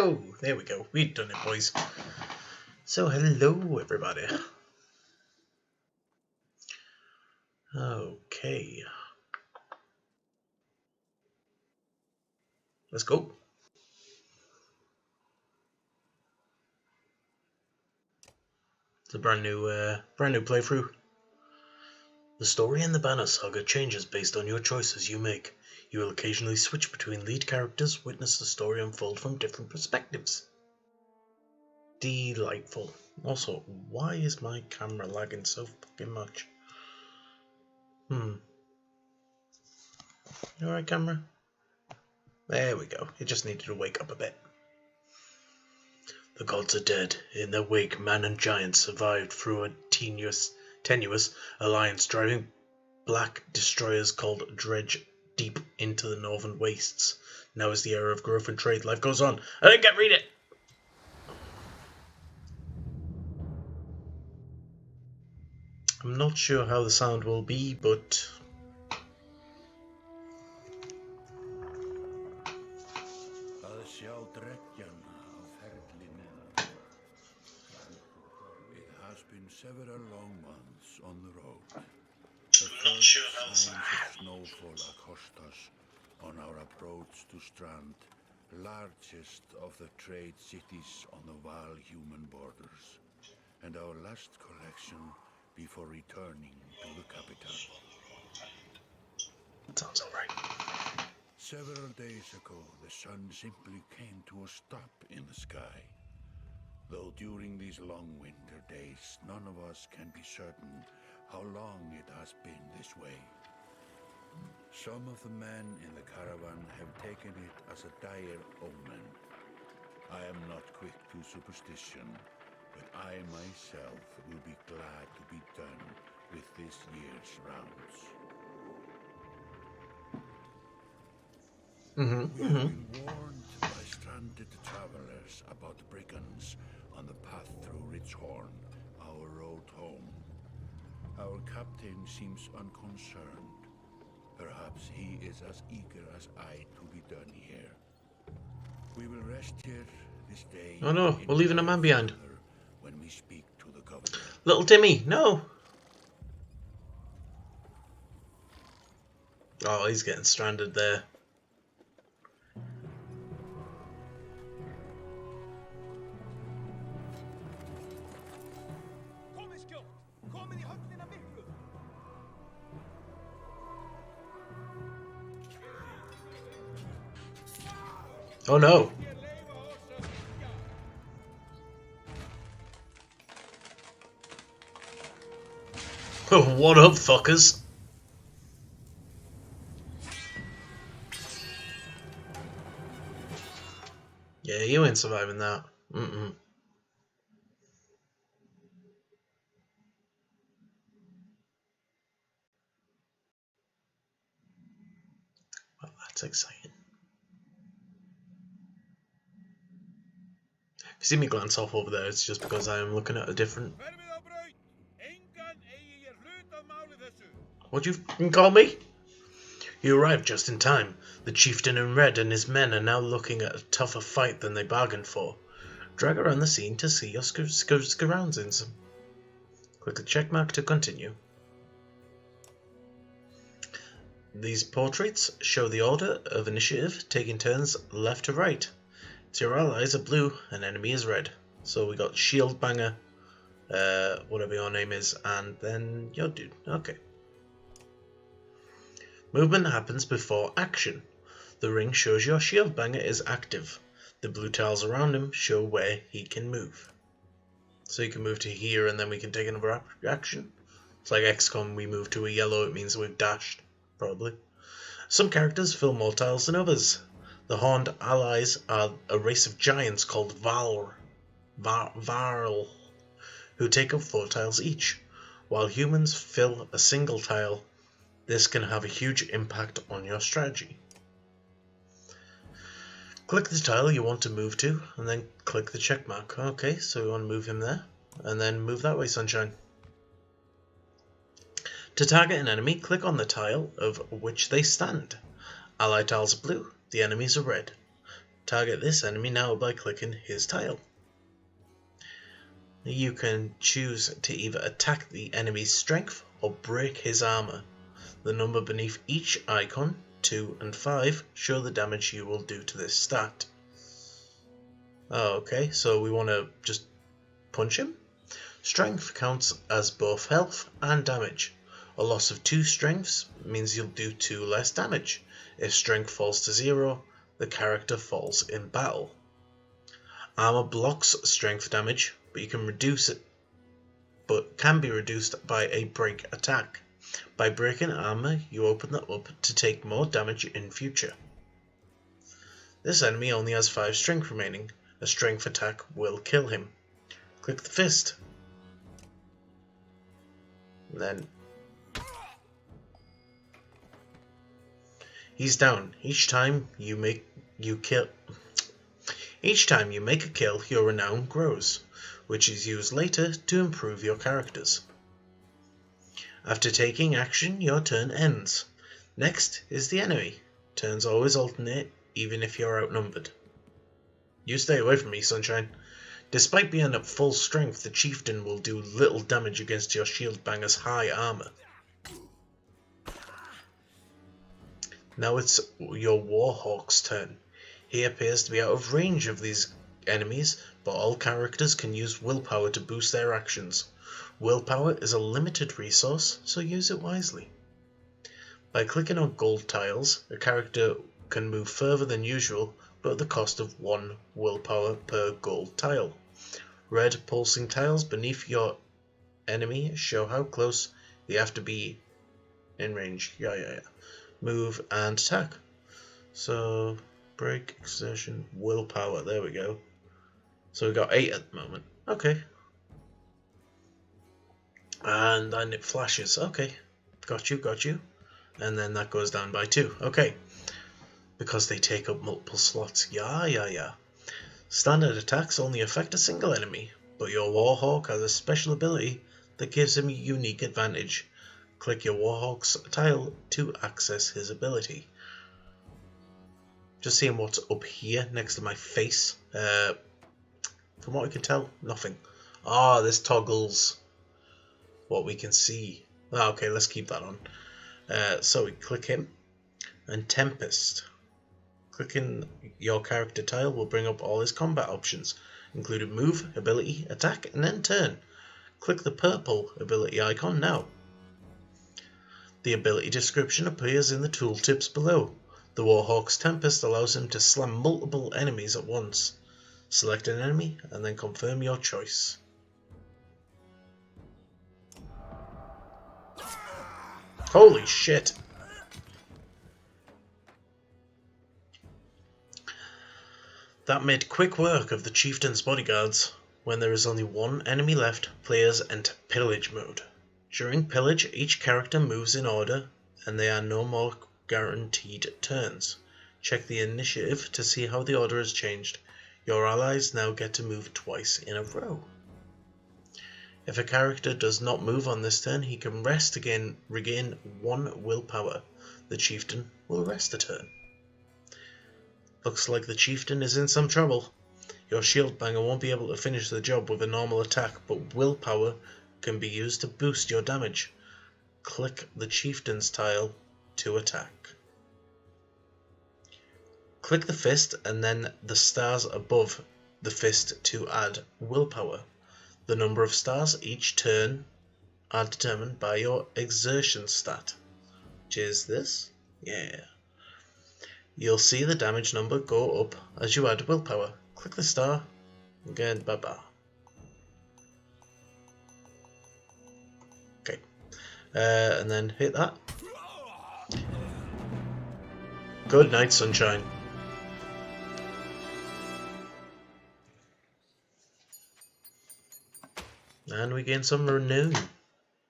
go! There we go. We've done it, boys. So, hello, everybody. Okay. Let's go. It's a brand new playthrough. The story in the Banner Saga changes based on your choices you make. You will occasionally switch between lead characters, witness the story unfold from different perspectives. Delightful. Also, why is my camera lagging so fucking much? You alright, camera? There we go. It just needed to wake up a bit. The gods are dead. In their wake, man and giant survived through a tenuous alliance, driving black destroyers called Dredge deep into the northern wastes. Now is the era of growth and trade. Life goes on. I didn't read it! I'm not sure how the sound will be, but... Several long months on the road. I'm not sure how the sound snowfall accost us on our approach to Strand, largest of the trade cities on the Val human borders, and our last collection before returning to the capital. That sounds alright. Several days ago, the sun simply came to a stop in the sky. Though during these long winter days, none of us can be certain how long it has been this way. Some of the men in the caravan have taken it as a dire omen. I am not quick to superstition, but I myself will be glad to be done with this year's rounds. We have been warned by stranded travelers about brigands on the path through Richhorn, our road home. Our captain seems unconcerned. Perhaps he is as eager as I to be done here. We will rest here this day. Oh no, we're leaving a man behind. When we speak to the governor. Little Timmy, no! Oh, he's getting stranded there. Oh no! What up, fuckers? Yeah, you ain't surviving that. Well, that's exciting. You see me glance off over there, it's just because I am looking at a different... What'd you call me? You arrived just in time. The chieftain in red and his men are now looking at a tougher fight than they bargained for. Drag around the scene to see your surroundings. Click the check mark to continue. These portraits show the order of initiative, taking turns left to right. So your allies are blue and enemy is red. So we got Shield Banger, whatever your name is, and then your dude. Okay. Movement happens before action. The ring shows your Shield Banger is active. The blue tiles around him show where he can move. So you can move to here and then we can take another action. It's like XCOM, we move to a yellow, it means we've dashed, probably. Some characters fill more tiles than others. The Horned Allies are a race of giants called Varl, who take up 4 tiles each. While humans fill a single tile, this can have a huge impact on your strategy. Click the tile you want to move to, and then click the check mark. Okay, so we want to move him there, and then move that way, sunshine. To target an enemy, click on the tile of which they stand. Ally tiles are blue, the enemies are red. Target this enemy now by clicking his tile. You can choose to either attack the enemy's strength or break his armor. The number beneath each icon, 2 and 5, show the damage you will do to this stat. Oh, okay, so we want to just punch him. Strength counts as both health and damage. A loss of 2 strengths means you'll do 2 less damage. If strength falls to 0, the character falls in battle. Armor blocks strength damage, but you can reduce it, but can be reduced by a break attack. By breaking armor, you open that up to take more damage in future. This enemy only has 5 strength remaining. A strength attack will kill him. Click the fist. Then he's down. Each time you make a kill, your renown grows, which is used later to improve your characters. After taking action, your turn ends. Next is the enemy. Turns always alternate, even if you're outnumbered. You stay away from me, Sunshine. Despite being at full strength, the chieftain will do little damage against your shield banger's high armor. Now it's your Warhawk's turn. He appears to be out of range of these enemies, but all characters can use willpower to boost their actions. Willpower is a limited resource, so use it wisely. By clicking on gold tiles, a character can move further than usual, but at the cost of 1 willpower per gold tile. Red pulsing tiles beneath your enemy show how close they have to be in range. Move and attack. So, break, exertion, willpower. There we go. So we got 8 at the moment. Okay. And then it flashes. Okay. Got you. And then that goes down by 2. Okay. Because they take up multiple slots. Yeah. Standard attacks only affect a single enemy, but your Warhawk has a special ability that gives him a unique advantage. Click your Warhawk's tile to access his ability. Just seeing what's up here next to my face. From what I can tell, nothing. This toggles what we can see. Okay, let's keep that on. So we click him, and Tempest. Clicking your character tile will bring up all his combat options, including move, ability, attack, and then turn. Click the purple ability icon now. The ability description appears in the tooltips below. The Warhawk's Tempest allows him to slam multiple enemies at once. Select an enemy and then confirm your choice. Holy shit! That made quick work of the chieftain's bodyguards. When there is only 1 enemy left, players enter pillage mode. During pillage, each character moves in order, and there are no more guaranteed turns. Check the initiative to see how the order has changed. Your allies now get to move twice in a row. If a character does not move on this turn, he can rest again, regain 1 willpower. The chieftain will rest a turn. Looks like the chieftain is in some trouble. Your shield banger won't be able to finish the job with a normal attack, but willpower can be used to boost your damage. Click the chieftain's tile to attack. Click the fist and then the stars above the fist to add willpower. The number of stars each turn are determined by your exertion stat, which is this. Yeah. You'll see the damage number go up as you add willpower. Click the star, again, bye-bye. Okay, and then hit that. Good night, Sunshine. And we gain some renown.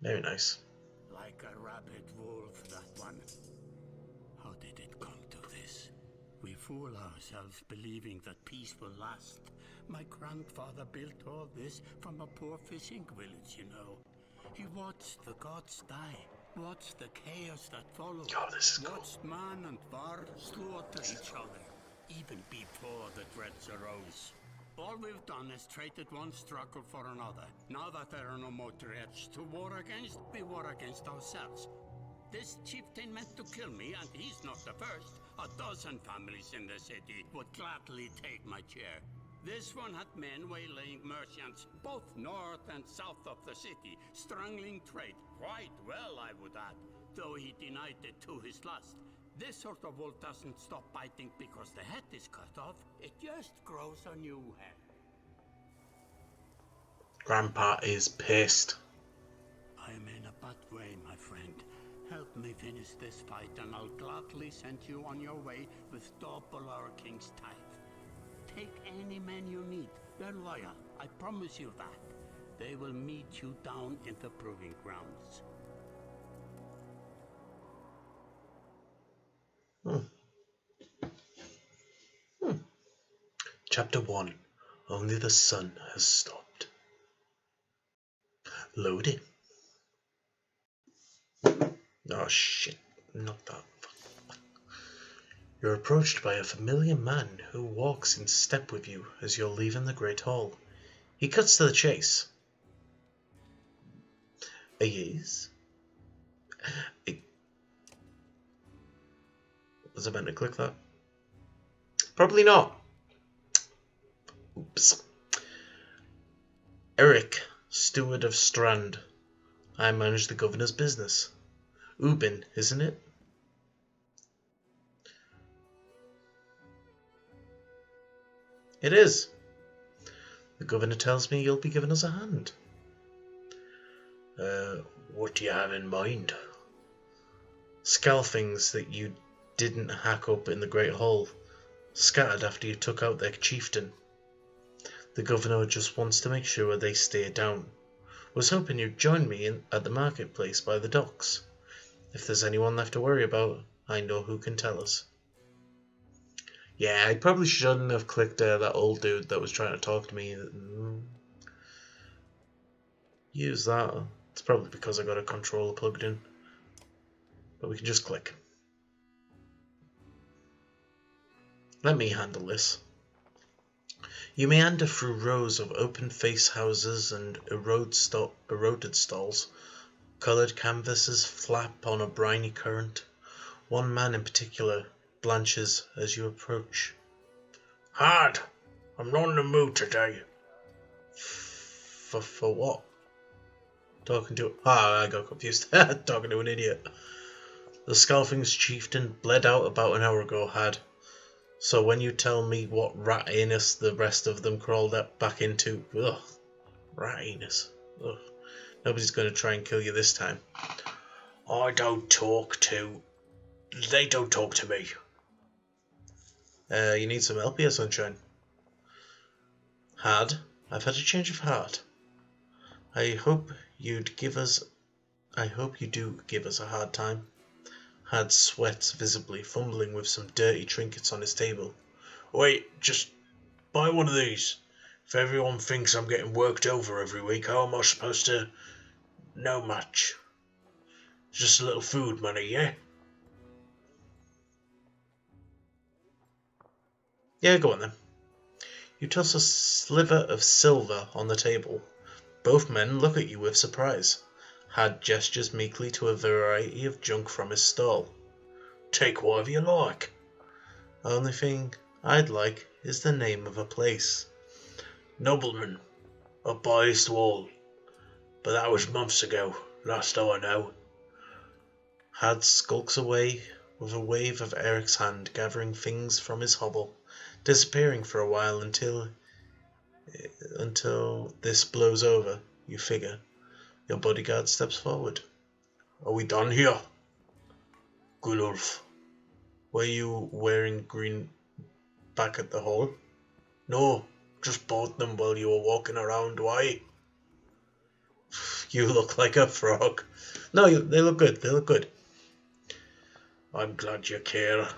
Very nice. Like a rabid wolf, that one. How did it come to this? We fool ourselves believing that peace will last. My grandfather built all this from a poor fishing village, you know. He watched the gods die, watched the chaos that followed, Oh, this is cool. watched man and var slaughter each other. even before the threats arose. All we've done is traded one struggle for another. Now that there are no more threats to war against, we war against ourselves. This chieftain meant to kill me, and he's not the first. A dozen families in the city would gladly take my chair. This one had men waylaying merchants, both north and south of the city, strangling trade, quite well, I would add, though he denied it to his last. This sort of wool doesn't stop biting because the head is cut off. It just grows a new head. Grandpa is pissed. I'm in a bad way, my friend. Help me finish this fight and I'll gladly send you on your way with double our king's tithe. Take any men you need. They're loyal, I promise you that. They will meet you down in the proving grounds. Chapter 1. Only the sun has stopped. Loading. Oh shit, not that. You're approached by a familiar man who walks in step with you as you're leaving the Great Hall. He cuts to the chase. Yes? Was I meant to click that? Probably not. Oops. Eric, steward of Strand. I manage the governor's business. Ubin, isn't it? It is. The governor tells me you'll be giving us a hand. What do you have in mind? Scalfings that you didn't hack up in the Great Hall, scattered after you took out their chieftain. The governor just wants to make sure they stay down. Was hoping you'd join me at the marketplace by the docks. If there's anyone left to worry about, I know who can tell us. Yeah, I probably shouldn't have clicked that old dude that was trying to talk to me. Use that. It's probably because I got a controller plugged in. But we can just click. Let me handle this. You meander through rows of open-face houses and eroded stalls. Coloured canvases flap on a briny current. One man in particular blanches as you approach. Hard! I'm not in the mood today. For what? Talking to... I got confused. Talking to an idiot. The Scalfing's chieftain bled out about an hour ago, had. So when you tell me what rat anus the rest of them crawled up back into... Ugh. Rat anus. Ugh. Nobody's going to try and kill you this time. They don't talk to me. You need some help here, sunshine. I've had a change of heart. I hope you do give us a hard time. Had sweats visibly, fumbling with some dirty trinkets on his table. Wait, just buy one of these. If everyone thinks I'm getting worked over every week, how am I supposed to know much? Just a little food money, yeah? Yeah, go on then. You toss a sliver of silver on the table. Both men look at you with surprise. Had gestures meekly to a variety of junk from his stall. Take whatever you like. Only thing I'd like is the name of a place. Nobleman, up by East Wall. But that was months ago, last I know. Had skulks away with a wave of Eric's hand, gathering things from his hobble, disappearing for a while until this blows over, you figure. Your bodyguard steps forward. Are we done here? Good Ulf. Were you wearing green back at the hall? No, just bought them while you were walking around. Why? You look like a frog. No, they look good. They look good. I'm glad you care.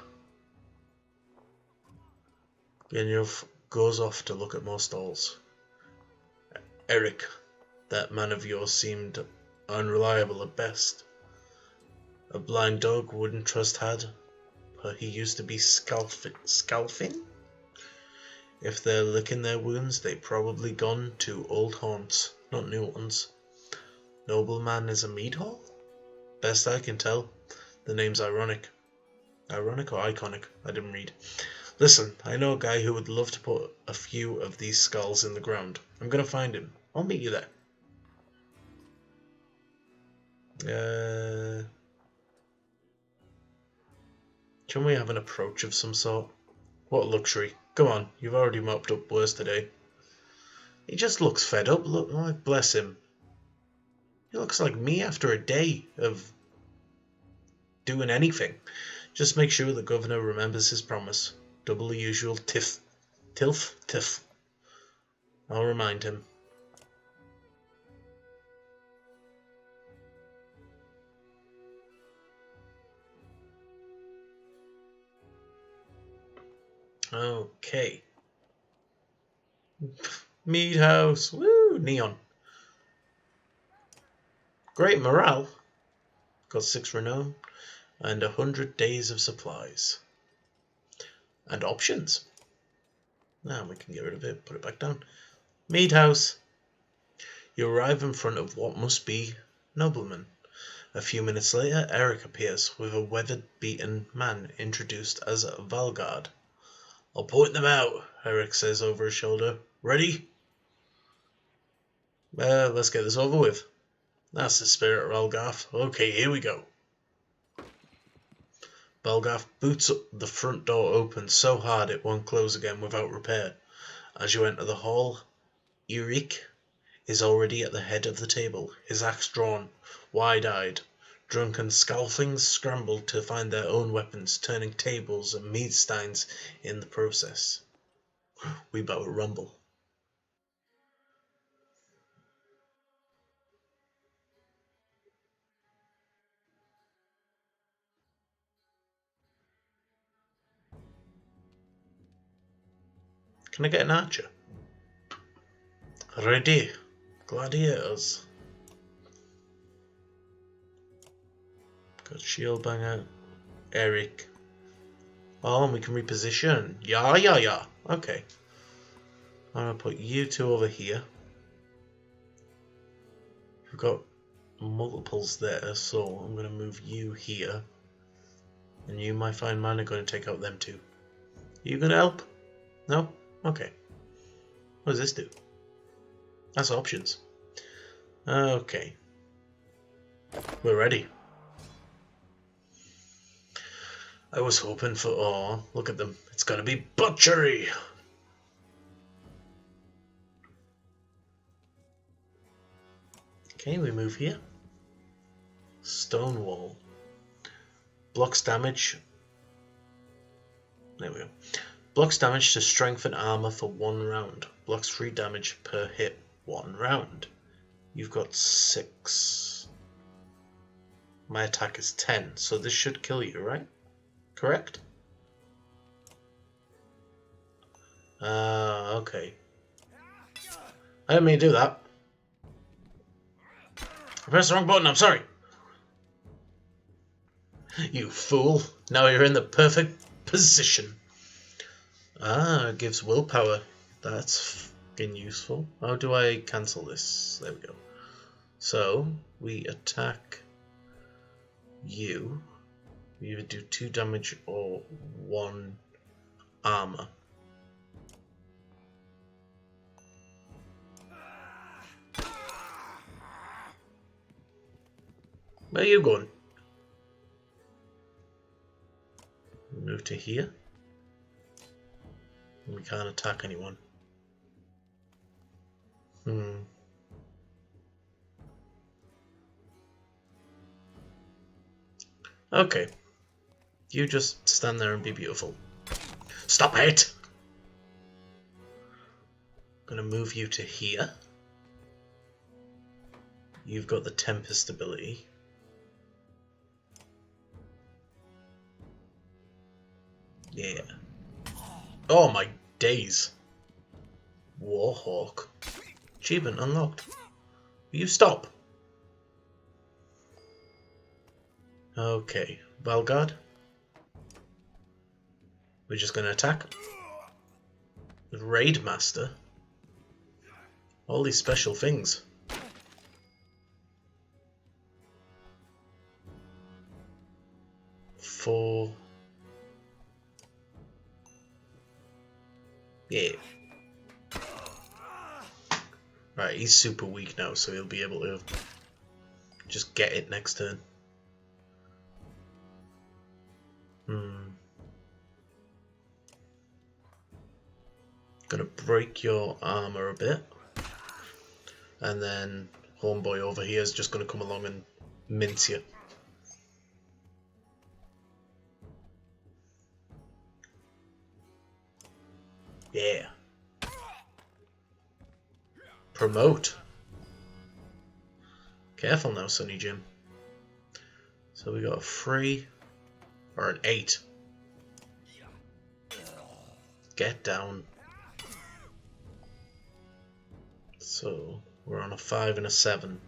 Genyov goes off to look at more stalls. Eric, that man of yours seemed unreliable at best. A blind dog wouldn't trust Had. he used to be scalping. If they're licking their wounds, they probably gone to old haunts, not new ones. Nobleman is a mead hall? Best I can tell, the name's ironic. Ironic or iconic? I didn't read. Listen, I know a guy who would love to put a few of these skulls in the ground. I'm gonna find him. I'll meet you there. Can we have an approach of some sort? What luxury. Come on, you've already mopped up worse today. He just looks fed up. Look, like, bless him. He looks like me after a day of doing anything. Just make sure the governor remembers his promise. Double the usual tiff. Tiff. I'll remind him. Okay. Mead house. Woo! Neon. Great morale. Got 6 renown. And 100 days of supplies. And options. Now we can get rid of it. Put it back down. Mead house. You arrive in front of what must be nobleman. A few minutes later, Eric appears with a weather-beaten man introduced as Valgard. I'll point them out, Eric says over his shoulder. Ready? Let's get this over with. That's the spirit, Valgarth. Okay, here we go. Valgarth boots up the front door open so hard it won't close again without repair. As you enter the hall, Eric is already at the head of the table, his axe drawn, wide-eyed. Drunken scalfings scramble to find their own weapons, turning tables and mead steins in the process. We better rumble. Can I get an archer? Ready. Gladiators. Got shield banger. Eric. Oh, and we can reposition. Yeah. Okay. I'm going to put you two over here. We've got multiples there, so I'm going to move you here. And you, my fine man, are going to take out them two. Are you going to help? No? Okay. What does this do? That's options. Okay. We're ready. I was hoping for... Oh, look at them. It's going to be butchery! Okay, we move here. Stone wall. Blocks damage. There we go. Blocks damage to strength and armor for 1 round. Blocks 3 damage per hit 1 round. You've got 6. My attack is 10, so this should kill you, right? Correct? Okay. I didn't mean to do that. I pressed the wrong button, I'm sorry. You fool. Now you're in the perfect position. It gives willpower. That's fucking useful. How do I cancel this? There we go. So, we attack you. We either do 2 damage or 1 armor. Where are you going? Move to here. We can't attack anyone. Okay. You just stand there and be beautiful. Stop it! I'm gonna move you to here. You've got the Tempest ability. Yeah. Oh my days. Warhawk. Achievement unlocked. Will you stop? Okay. Valgard. We're just going to attack. Raid Master. All these special things. Four. Yeah. Right, he's super weak now, so he'll be able to just get it next turn. Gonna break your armor a bit. And then homeboy over here is just gonna come along and mince you. Yeah. Promote. Careful now, Sonny Jim. So we got a 3 or an 8. Get down. So we're on a 5 and a 7.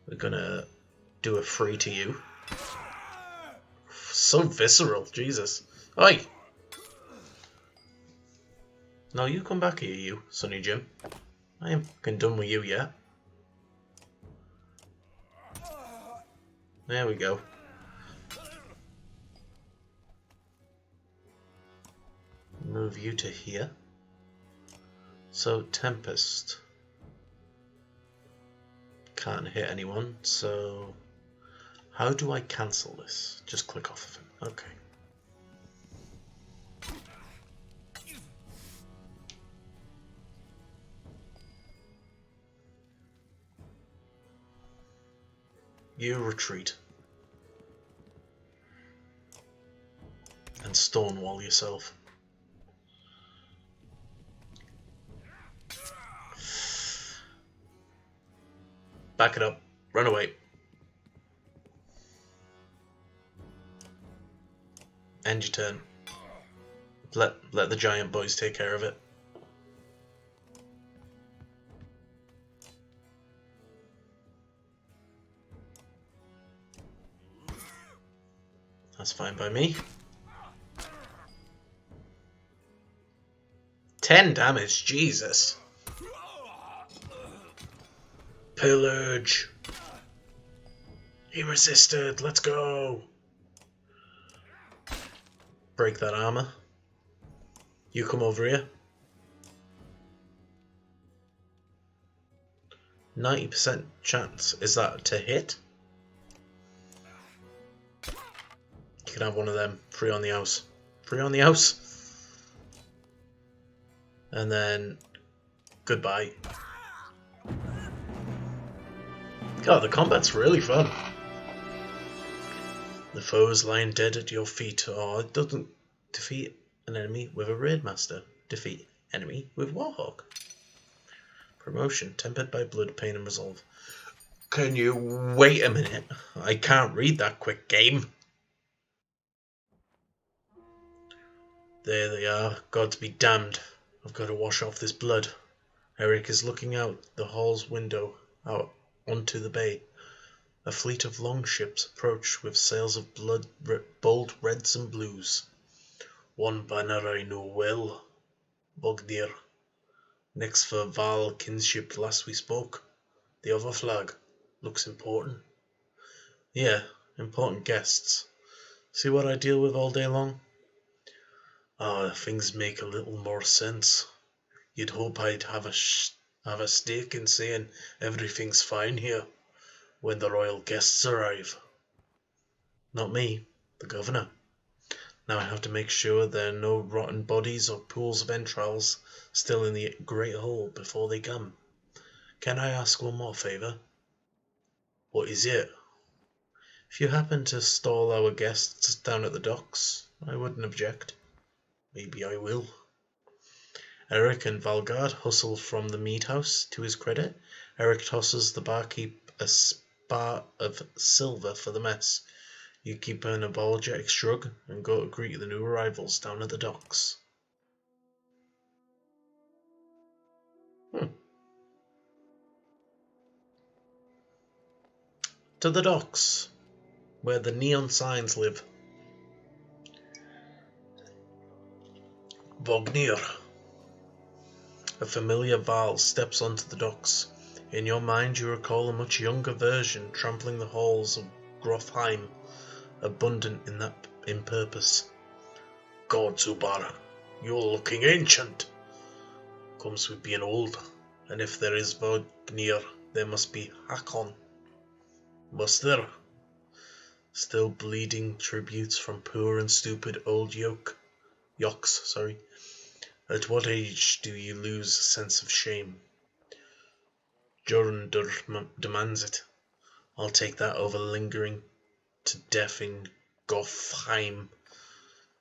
We're gonna do a 3 to you. So visceral, Jesus. Oi! No, you come back here, you, Sonny Jim. I ain't fucking done with you yet. There we go. Move you to here. So, Tempest. Can't hit anyone, so... How do I cancel this? Just click off of him. Okay. You retreat. And stonewall yourself. Back it up. Run away. End your turn. Let the giant boys take care of it. That's fine by me. 10 damage, Jesus. Pillage. He resisted, let's go. Break that armor. You come over here. 90% chance. Is that to hit? You can have one of them. 3 on the house. 3 on the house. And then goodbye. God, the combat's really fun. The foes lying dead at your feet. Oh, it doesn't defeat an enemy with a raid master. Defeat enemy with Warhawk. Promotion. Tempered by blood, pain and resolve. Can you wait a minute? I can't read that quick, game. There they are. Gods be damned. I've got to wash off this blood. Eric is looking out the hall's window out onto the bay. A fleet of longships approach with sails of blood, bold reds and blues. One banner I know well, Bognir. Next for Val kinship last we spoke. The other flag looks important. Yeah, important guests. See what I deal with all day long? Things make a little more sense. You'd hope I'd have a stake in saying everything's fine here when the royal guests arrive. Not me, the governor. Now I have to make sure there are no rotten bodies or pools of entrails still in the Great Hall before they come. Can I ask one more favour? What is it? If you happen to stall our guests down at the docks, I wouldn't object. Maybe I will. Eric and Valgard hustle from the mead house. To his credit, Eric tosses the barkeep a spar of silver for the mess. You keep an apologetic shrug and go to greet the new arrivals down at the docks. To the docks, where the neon signs live. Vognir. A familiar Val steps onto the docks. In your mind you recall a much younger version trampling the halls of Grofheim, abundant in purpose. God, Zubar, you're looking ancient. Comes with being old, and if there is Vognir, there must be Hakon. Must there? Still bleeding tributes from poor and stupid old yokes. At what age do you lose a sense of shame? Jorundur demands it. I'll take that over lingering to death in Gofheim.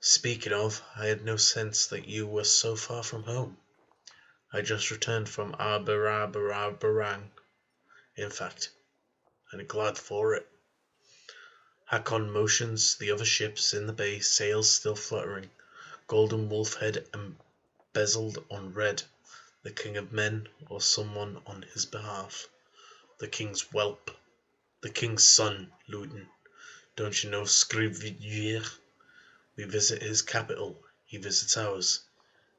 Speaking of, I had no sense that you were so far from home. I just returned from Arbarabarang, in fact, and glad for it. Hakon motions the other ships in the bay, sails still fluttering, golden wolf head embezzled on red, the king of men or someone on his behalf. The king's whelp, the king's son, Luden. Don't you know Scrivier? We visit his capital, he visits ours.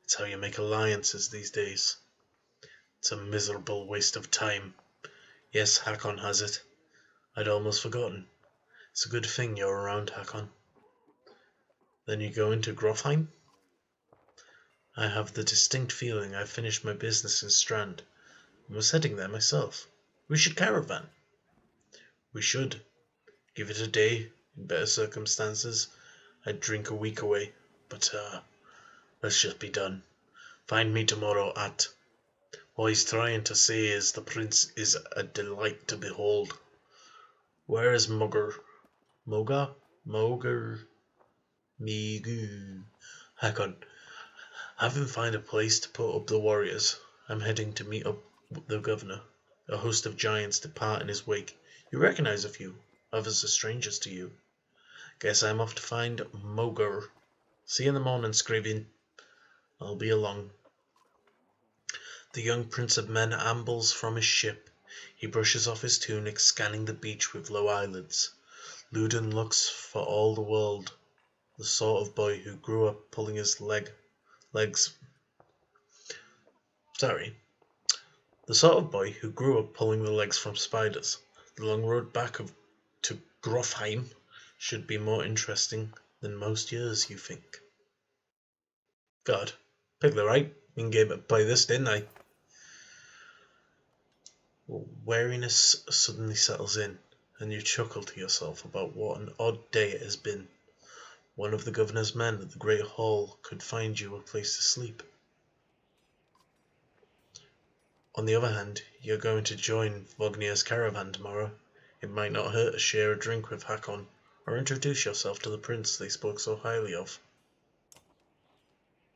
It's how you make alliances these days. It's a miserable waste of time. Yes, Hakon has it. I'd almost forgotten. It's a good thing you're around, Hakon. Then you go into Grofheim? I have the distinct feeling I've finished my business in Strand and was heading there myself. We should caravan. We should. Give it a day, in better circumstances. I'd drink a week away, but let's just be done. Find me tomorrow at... What he's trying to say is the prince is a delight to behold. Where is Mogar? Migu. Hakon, have him find a place to put up the warriors. I'm heading to meet up with the governor. A host of giants depart in his wake. You recognize a few, others are strangers to you. Guess I'm off to find Mogar. See you in the morning, Scrivin. I'll be along. The young prince of men ambles from his ship. He brushes off his tunic, scanning the beach with low eyelids. Luden looks for all the world the sort of boy who grew up pulling his legs. The sort of boy who grew up pulling the legs from spiders. The long road back to Grofheim should be more interesting than most years, you think. God, picked the right in-game play this, didn't I? Wariness suddenly settles in, and you chuckle to yourself about what an odd day it has been. One of the governor's men at the Great Hall could find you a place to sleep. On the other hand, you're going to join Vognir's caravan tomorrow. It might not hurt to share a drink with Hakon, or introduce yourself to the prince they spoke so highly of.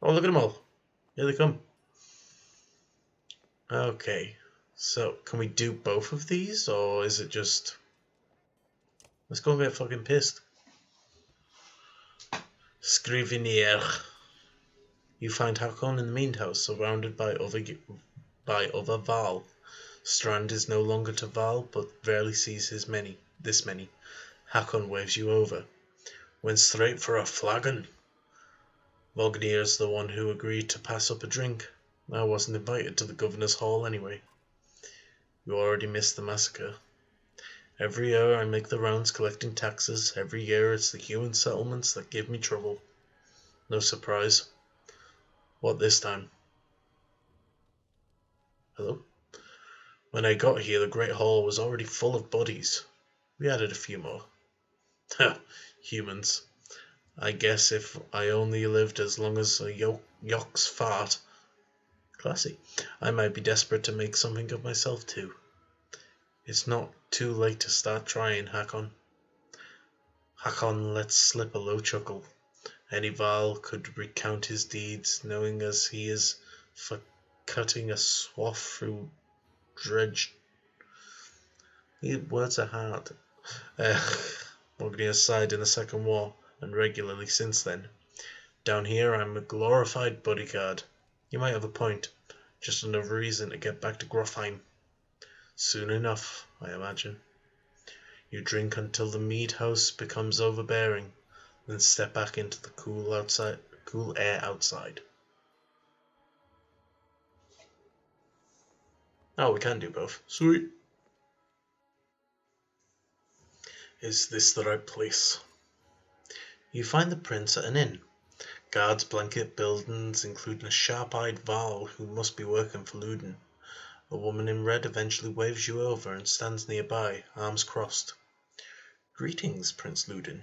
Oh, look at them all. Here they come. Okay, so can we do both of these, or is it just... Let's go and get fucking pissed. Scrivinier. You find Hakon in the main house, surrounded by other Val. Strand is no longer to Val, but rarely sees this many. Hakon waves you over. Went straight for a flagon. Vognir's the one who agreed to pass up a drink. I wasn't invited to the governor's hall anyway. You already missed the massacre. Every year I make the rounds collecting taxes. Every year it's the human settlements that give me trouble. No surprise. What this time? Hello? When I got here, the Great Hall was already full of bodies. We added a few more. Ha! Humans. I guess if I only lived as long as a yok's fart. Classy. I might be desperate to make something of myself too. It's not too late to start trying, Hakon. Hakon lets slip a low chuckle. Any Val could recount his deeds, knowing as he is for cutting a swath through dredge. These words are hard. Vognir sighed in the Second War, and regularly since then. Down here I'm a glorified bodyguard. You might have a point. Just another reason to get back to Grofheim. Soon enough, I imagine. You drink until the mead house becomes overbearing, then step back into the cool air outside. Oh, we can do both. Sweet. Is this the right place? You find the prince at an inn. Guards blanket buildings, including a sharp-eyed Varl who must be working for Luden. A woman in red eventually waves you over and stands nearby, arms crossed. Greetings, Prince Luden.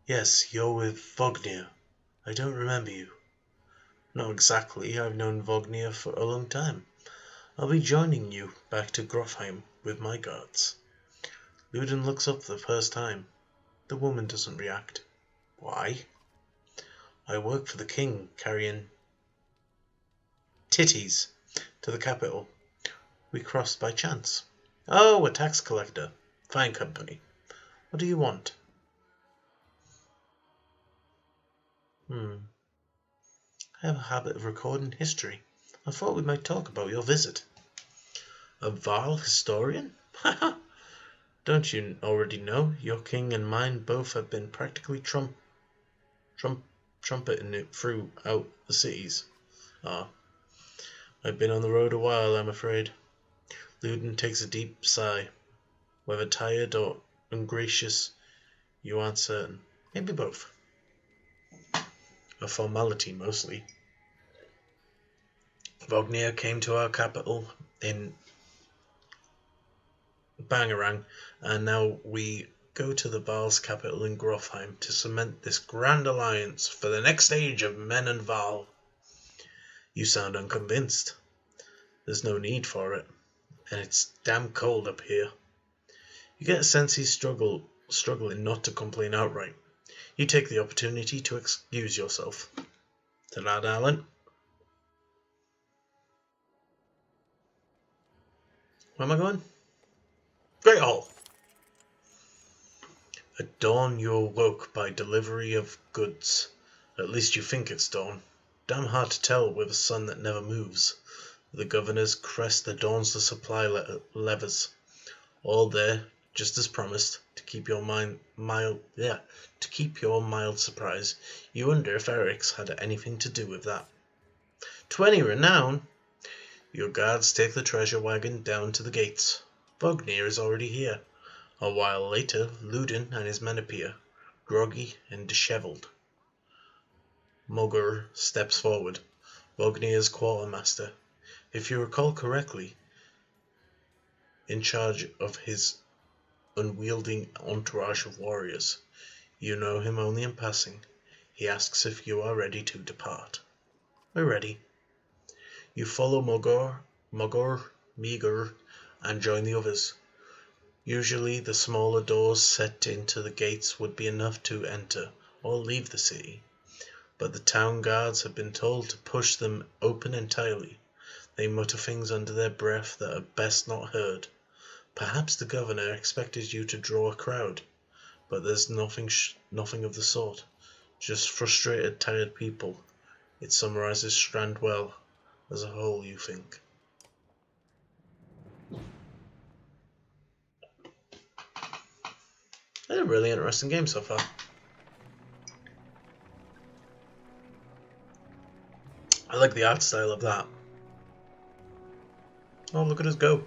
Yes, you're with Vognir. I don't remember you. Not exactly. I've known Vognir for a long time. I'll be joining you back to Grofheim with my guards. Luden looks up for the first time. The woman doesn't react. Why? I work for the king, carrying titties to the capital. We crossed by chance. Oh, a tax collector. Fine company. What do you want? I have a habit of recording history. I thought we might talk about your visit. A Varl historian? Don't you already know? Your king and mine both have been practically trumpeting it throughout the cities. I've been on the road a while, I'm afraid. Luden takes a deep sigh. Whether tired or ungracious, you aren't certain. Maybe both. A formality, mostly. Vognir came to our capital in Bangarang, and now we go to the Varl's capital in Grofheim to cement this grand alliance for the next age of men and Varl. You sound unconvinced. There's no need for it, and it's damn cold up here. You get a sense he's struggling not to complain outright. You take the opportunity to excuse yourself. Ta-da, darling. Where am I going? Great Hall. At dawn you awoke by delivery of goods. At least you think it's dawn. Damn hard to tell with a sun that never moves. The governor's crest adorns the supply levers. All there, just as promised, to keep your mild surprise. You wonder if Eric's had anything to do with that. 20 renown! Your guards take the treasure wagon down to the gates. Vognir is already here. A while later, Luden and his men appear, groggy and dishevelled. Mogur steps forward, Vognir's quartermaster. If you recall correctly, in charge of his unwielding entourage of warriors. You know him only in passing. He asks if you are ready to depart. We're ready. You follow Meager, and join the others. Usually the smaller doors set into the gates would be enough to enter or leave the city, but the town guards have been told to push them open entirely. They mutter things under their breath that are best not heard. Perhaps the governor expected you to draw a crowd, but there's nothing of the sort. Just frustrated, tired people. It summarizes Strand well, as a whole, you think. It's a really interesting game so far. I like the art style of that. Oh, look at us go.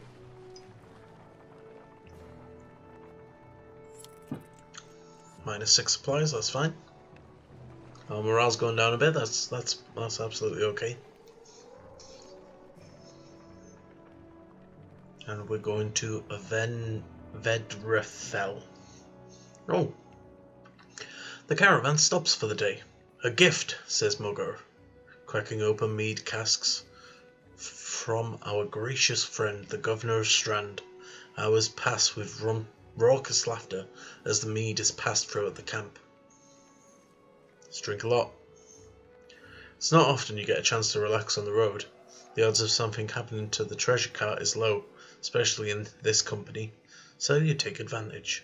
-6 supplies, that's fine. Our morale's going down a bit, that's absolutely okay. And we're going to Vedrefell. Oh. The caravan stops for the day. A gift, says Mogur, cracking open mead casks. From our gracious friend, the governor of Strand. Hours pass with raucous laughter as the mead is passed throughout the camp. Let's drink a lot. It's not often you get a chance to relax on the road. The odds of something happening to the treasure cart is low, especially in this company, so you take advantage.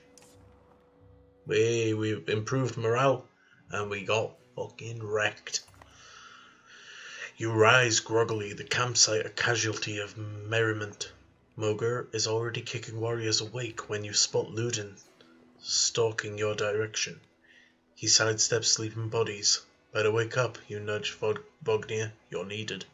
We improved morale, and we got fucking wrecked. You rise groggily, the campsite a casualty of merriment. Mogur is already kicking warriors awake when you spot Luden stalking your direction. He sidesteps sleeping bodies. Better wake up, you nudge Vognir, you're needed.